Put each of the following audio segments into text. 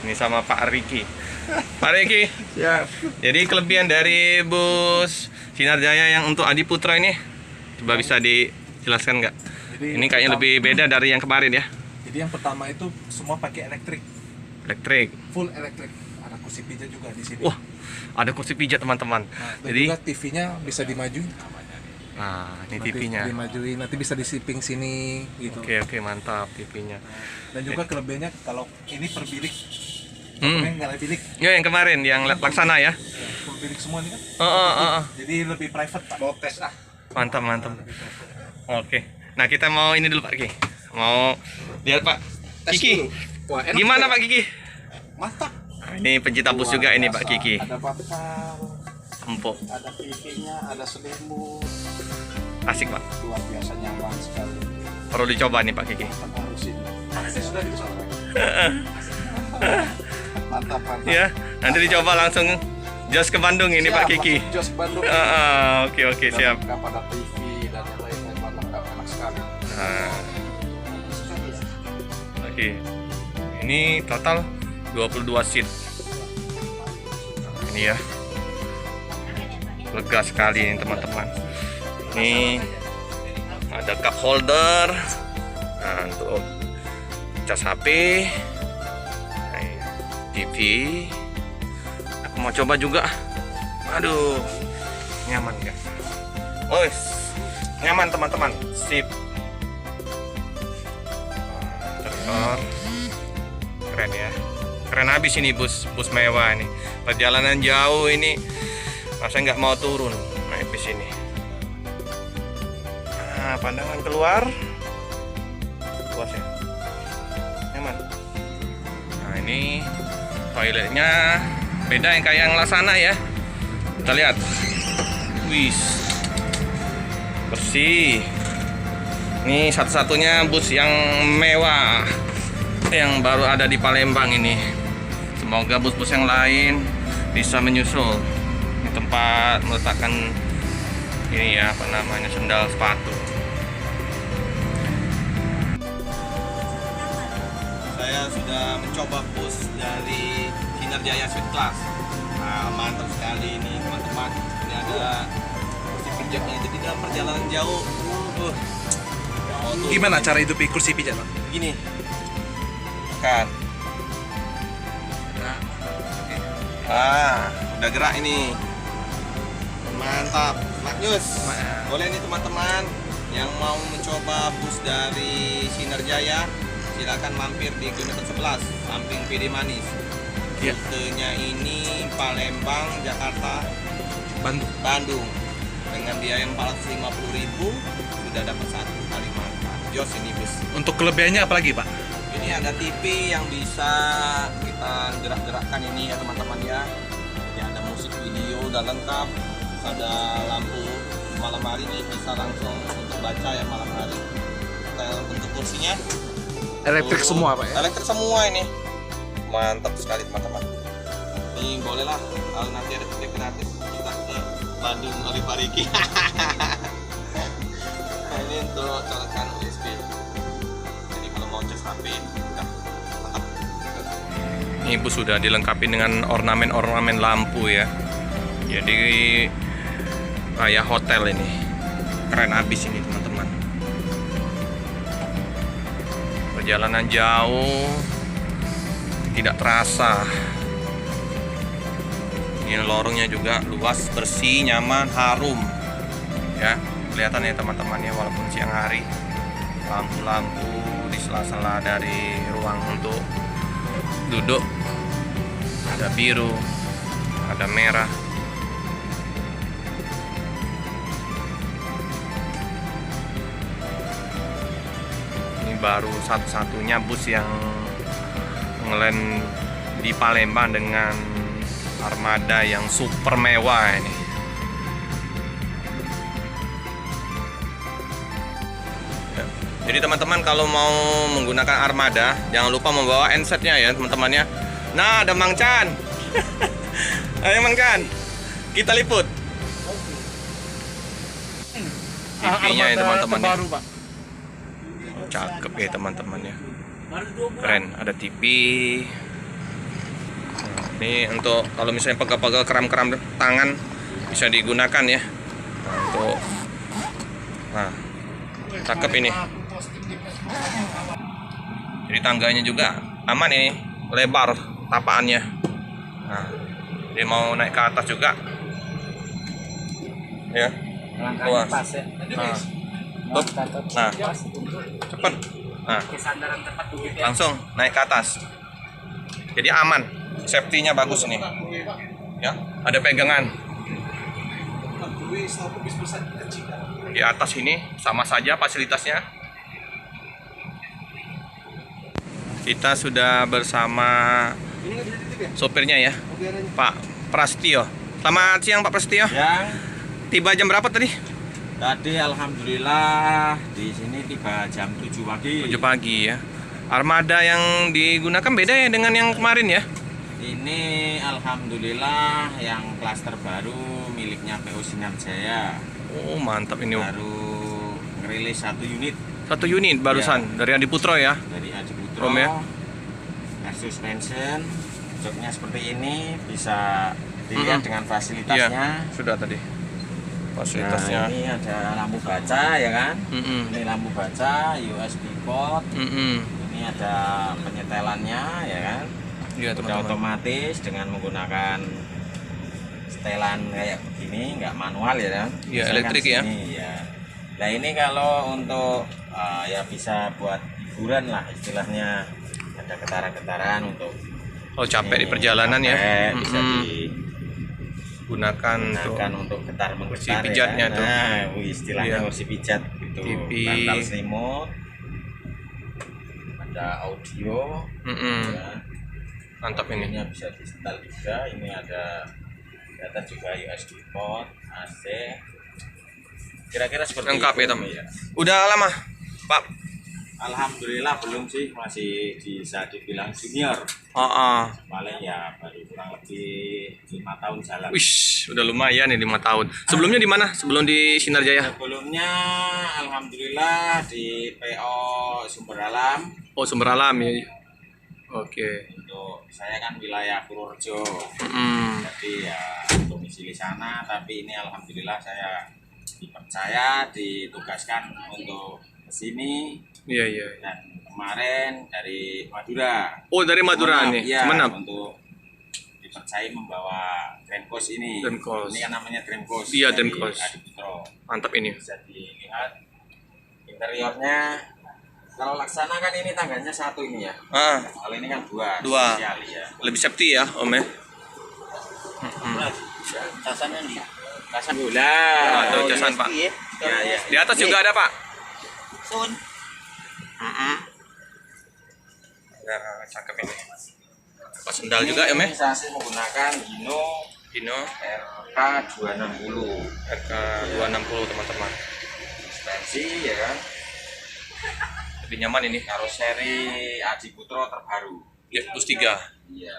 Ini sama Pak Riki. Pak Riki. Ya. Jadi kelebihan dari bus Sinar Jaya yang untuk Adi Putra ini, coba bisa dijelaskan nggak? Ini kayaknya lebih beda dari yang kemarin ya. Jadi yang pertama itu semua pakai elektrik. Elektrik. Full elektrik. Ada kursi pijat juga di sini. Wah, ada kursi pijat teman-teman. Nah, dan Jadi, juga TV-nya bisa dimajuin. nah ini Nanti TV-nya. dimajuin, nanti bisa disiping sini gitu. Oke, mantap TV-nya. Dan juga kelebihannya kalau ini per bilik. Hmm. Nggak ada bilik. Ya yang kemarin, yang laksana ya. Full bilik semua ini kan. Jadi lebih private Pak. Mau tes Mantap. Oke. Nah kita mau ini dulu Pak Kiki. Mau lihat Pak Tes Kiki. dulu. Wah, enak Gimana juga. Pak Kiki? Mantap. Nah, ini pencinta bus juga ini Pak Kiki. Ada bantal, Empuk. ada TV-nya, ada selimut. Asik Pak. Luar biasa nyaman sekali. Perlu dicoba nih Pak Kiki. Harus ini. Sudah dicoba. Mantap. Ya, nanti dicoba langsung jos ke Bandung ini Siap, Pak Kiki. Jos Bandung. Oke, siap. Lengkap ada TV dan yang lain-lain lengkap, enak sekali. Nah, oke. Ini total 22 seat. Ini ya. Lega sekali ini teman-teman. Ini ada cup holder. Nah, untuk cas HP. Nah, ini TV. Aku mau coba juga. Aduh. Nyaman enggak? Wes. Nyaman teman-teman. Sip. Teror. Keren ya. Keren habis ini bus mewah ini. Perjalanan jauh ini rasanya nggak mau turun naik bis ini. Nah, pandangan keluar luas ya, nyaman. Nah ini toiletnya beda yang kayak yang Laksana ya. Kita lihat, wis bersih. Ini satu-satunya bus yang mewah yang baru ada di Palembang ini. Semoga bus-bus yang lain bisa menyusul. Ini tempat meletakkan ini ya, apa namanya, sendal sepatu. Saya sudah mencoba bus dari Sinar Jaya Suite Class. Nah, mantap sekali ini teman-teman. Ini ada kursi pijaknya, jadi dalam perjalanan jauh Gimana cara hidupi kursi pijat, Pak? gini kan. Udah gerak ini. Mantap, maknyus. Boleh nih teman-teman yang mau mencoba bus dari Sinar Jaya, silakan mampir di kilometer 11 samping PD Manis. Rutenya ini Palembang, Jakarta, Bandung. Dengan biaya 450.000 sudah dapat satu kali makan. Jos ini bus. Untuk kelebihannya apa lagi, Pak? Ini ada TV yang bisa kita gerak-gerakkan ini ya teman-teman ya. Ya ada musik video udah lengkap. Ada lampu malam hari ini bisa langsung untuk baca ya malam hari. Untuk kursinya Elektrik semua, Pak ya? elektrik semua ini. Mantap sekali teman-teman. Ini bolehlah kalau nanti ada tiket gratis kita ke Bandung oleh Pak Riki. Nah, ini untuk colokan USB. Jadi kalau mau cas HP udah mantap. Ini bus sudah dilengkapi dengan ornamen-ornamen lampu ya. Jadi kayak hotel ini. Keren habis ini teman-teman. Perjalanan jauh tidak terasa. Ini lorongnya juga luas, bersih, nyaman, harum. Ya, kelihatan ya teman-teman ya, walaupun siang hari. Lampu-lampu di sela-sela dari ruang untuk duduk. Ada biru, ada merah. Ini baru satu-satunya bus yang ngeland di Palembang dengan armada yang super mewah ini. Ya. Jadi teman-teman kalau mau menggunakan armada jangan lupa membawa handsetnya ya teman-teman ya. Nah ada Mang Chan. Ayo Mang Chan, kita liput. TV-nya ya teman-teman ya. Cakep ya teman-teman ya. Keren, ada TV. Ini untuk kalau misalnya pegel-pegel kram-kram tangan bisa digunakan ya. Untuk nah, cakep ini. Jadi tangganya juga aman ini, lebar tapaannya. Nah, dia mau naik ke atas juga. Ya. Langkahnya pas ya. Nah, nah, cepet. Nah, Kesandaran tepat begitu ya. langsung naik ke atas. Jadi aman, safety-nya bagus nih. Ya, ada pegangan. Di atas ini sama saja fasilitasnya. Kita sudah bersama sopirnya ya, Pak Prastio. Selamat siang Pak Prastio. Yang Tiba jam berapa tadi? tadi alhamdulillah di sini tiba jam 7 pagi. 7 pagi ya. Armada yang digunakan beda ya dengan yang kemarin ya? Ini alhamdulillah yang klaster baru miliknya PO Sinar Jaya. Oh mantap ini. Baru ngerilis 1 unit 1 unit barusan dari Adi Putro ya. dari Adi Putro. Om ya? Air suspension, joknya seperti ini, bisa dilihat dengan fasilitasnya. Iya, sudah tadi. Fasilitasnya. Nah, ini ada lampu baca ya kan? Mm-mm. Ini lampu baca, USB port. Mm-mm. Ini ada penyetelannya ya kan? Iya Udah teman-teman. otomatis dengan menggunakan setelan kayak begini, nggak manual ya kan? Iya, Biasanya elektrik ya. sini, ya. Nah ini kalau untuk ya bisa buat hiburan lah istilahnya, ada getaran-getaran untuk Oh capek di ini, perjalanan ya. capek, bisa Gunakan untuk digunakan untuk getar menggetar kursi pijatnya ya kan? tuh. Nah, istilahnya Iya. kursi pijat gitu. TV. Bantal remote, ada audio. Mm-mm. Ya. Mantap ini. Ini bisa di setel juga. Ini ada data juga USB port, AC. Kira-kira seperti Lengkap ya itu, teman. Udah lama Pak? Alhamdulillah belum sih, masih bisa dibilang junior. Paling ya baru kurang lebih 5 tahun jalan. Wish, udah lumayan nih 5 tahun. Sebelumnya di mana? Sebelum di Sinar Jaya? Sebelumnya alhamdulillah di PO Sumber Alam. Oh Sumber Alam ya. Oke. Untuk saya kan wilayah Purworejo. Mm. Jadi ya domisili sana, tapi ini alhamdulillah saya dipercaya, ditugaskan untuk kesini. Iya iya. Dan kemarin dari Madura. Oh dari Madura nih. Ya, Semenap. untuk dipercaya membawa Dreamcoast ini. Dreamcoast. Ini kan namanya Dreamcoast. Iya, dari Dreamcoast. Adi Putro. Mantap ini. Bisa dilihat interiornya. Kalau Laksana kan ini tangganya 1 ini ya. Kalau ini kan 2. Dua. Spesial, ya. Lebih safety ya Om ya. Casannya nih. Casan gula. Ada casan Pak. Ya, ya. Di atas juga ada Pak. Sun. Ya, cakep ini. Pas sendal juga Om ya. Ini saya menggunakan Dino RK 260. RK 260 teman-teman. Suspensi ya kan. Lebih nyaman ini. Karoseri Adi Putro terbaru. Lift plus 3. Iya.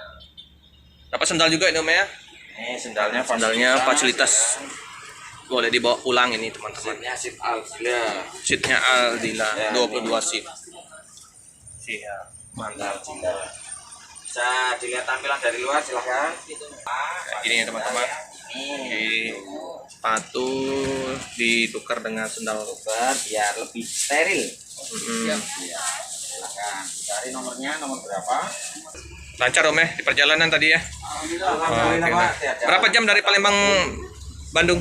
Dapat sendal juga ini Om ya. Ini sendalnya Fasilitas boleh dibawa pulang ini teman-teman. Seatnya seat Aldila. Seatnya Aldila Ya, 22 ini. seat. Siap. Mantap. Aldila. Bisa dilihat tampilan dari luar silahkan. Ini ya teman-teman. Di sepatu ditukar dengan sendal. Tukar biar lebih steril. Mm-mm. Ya, silahkan. Cari nomornya, nomor berapa? Lancar Om ya di perjalanan tadi ya. Alhamdulillah Oke, Pak. nah. Berapa jam dari Palembang Bandung?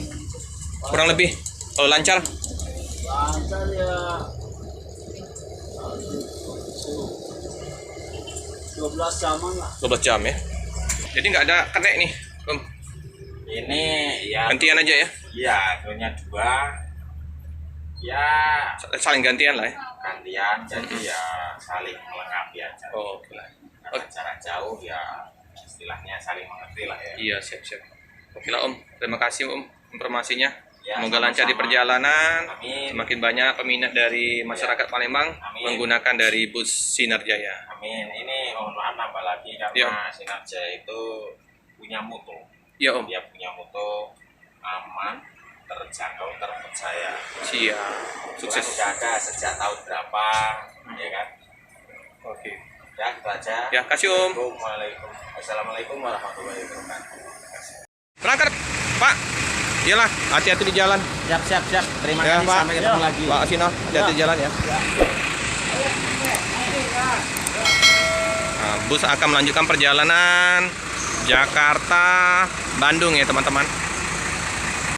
Kurang lebih kalau lancar? Lancar ya 12 jaman lah. 12 jam ya. Jadi nggak ada kenek nih Om. Ini ya. Gantian aja ya. Iya, dua 2. Ya, Saling gantian lah ya. gantian jadi ya saling melengkapi aja. Oh, oke lah. Karena jarak jauh ya istilahnya saling mengerti lah ya. Iya, siap-siap. Oke lah Om. Terima kasih Om informasinya. Ya, Semoga lancar di sama-sama. perjalanan. Amin. Semakin banyak peminat dari masyarakat Palembang Amin. menggunakan dari bus Sinar Jaya. Amin. Ini mohon maaf nambah lagi karena Ya. Sinar Jaya itu punya mutu. Iya Om. Dia punya mutu aman, terjangkau, terpercaya. Siap. Sukses. Sukses. Sudah ada sejak tahun berapa, ya kan? Oke. Ya, itu aja. Ya, kasih Om. Assalamualaikum warahmatullahi wabarakatuh. Berangkat, Pak. Iyalah, hati-hati di jalan. Siap. Terima Ya, kasih. Pak. Sampai ketemu lagi. Pak Asino, hati-hati di jalan ya. Nah, bus akan melanjutkan perjalanan Jakarta Bandung ya teman-teman.